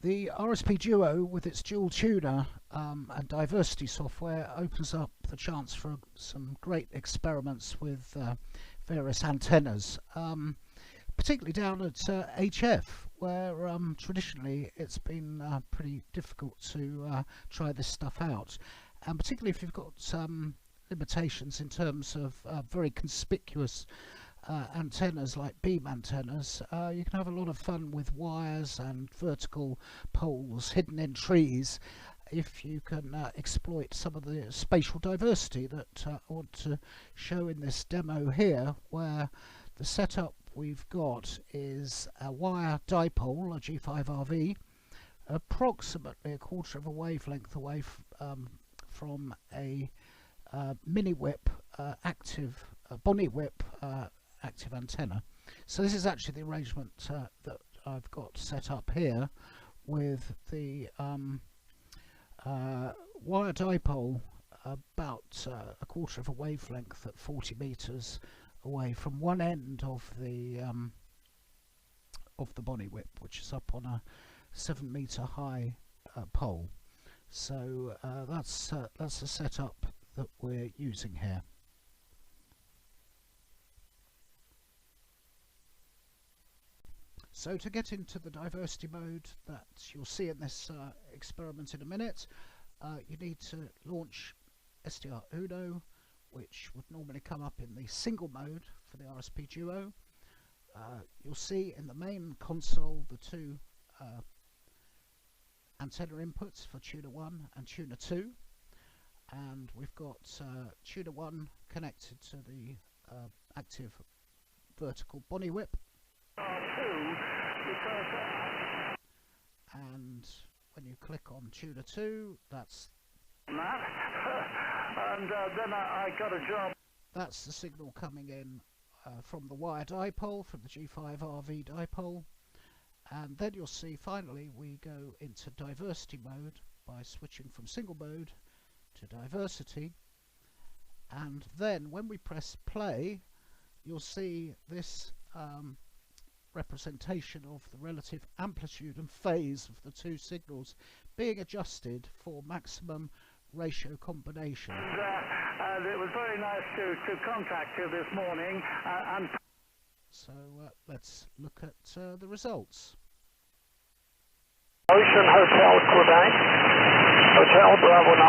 The RSPduo, with its dual tuner and diversity software, opens up the chance for some great experiments with various antennas, particularly down at HF, where traditionally it's been pretty difficult to try this stuff out, and particularly if you've got some limitations in terms of very conspicuous antennas like beam antennas. You can have a lot of fun with wires and vertical poles hidden in trees if you can exploit some of the spatial diversity that I want to show in this demo here, where the setup we've got is a wire dipole, a G5RV, approximately a quarter of a wavelength away from a Boniwhip active Boniwhip active antenna. So this is actually the arrangement that I've got set up here, with the wire dipole about a quarter of a wavelength at 40 meters away from one end of the Boniwhip, which is up on a 7 meter high pole. So that's the setup that we're using here. So to get into the diversity mode that you'll see in this experiment in a minute, you need to launch SDRuno, which would normally come up in the single mode for the RSPduo. You'll see in the main console the two antenna inputs for tuner 1 and tuner 2, and we've got tuner 1 connected to the active vertical Boniwhip. And when you click on tuner 2, that's and then I got a job. That's the signal coming in from the wire dipole, from the G5RV dipole. And then you'll see finally we go into diversity mode by switching from single mode to diversity. And then when we press play, you'll see this representation of the relative amplitude and phase of the two signals being adjusted for maximum ratio combination. And it was very nice to contact you this morning. So let's look at the results. Ocean Hotel Quebec, Hotel Bravo 9,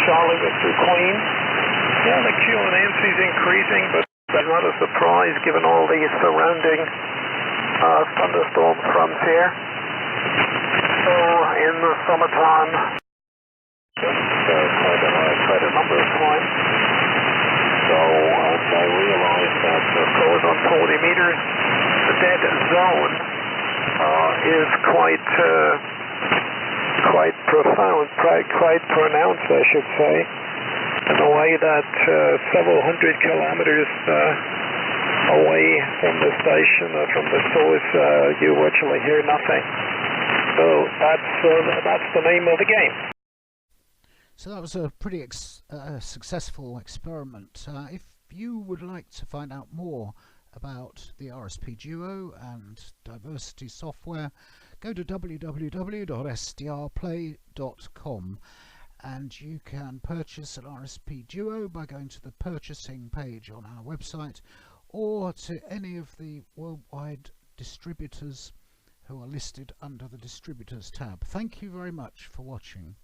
Charlie Victor Queen. Yeah, the Q&A is increasing, but that's not a surprise given all the surrounding thunderstorm fronts here. So in the summertime, quite a number of times. So I realized that, of course, on 40 meters, the dead zone is quite profound, quite pronounced, I should say, in a way that several hundred kilometers away from the station, from the source, you virtually hear nothing. So that's the name of the game. So that was a pretty successful experiment. If you would like to find out more about the RSPduo and diversity software, go to www.SDRplay.com, and you can purchase an RSPduo by going to the purchasing page on our website, or to any of the worldwide distributors who are listed under the distributors tab. Thank you very much for watching.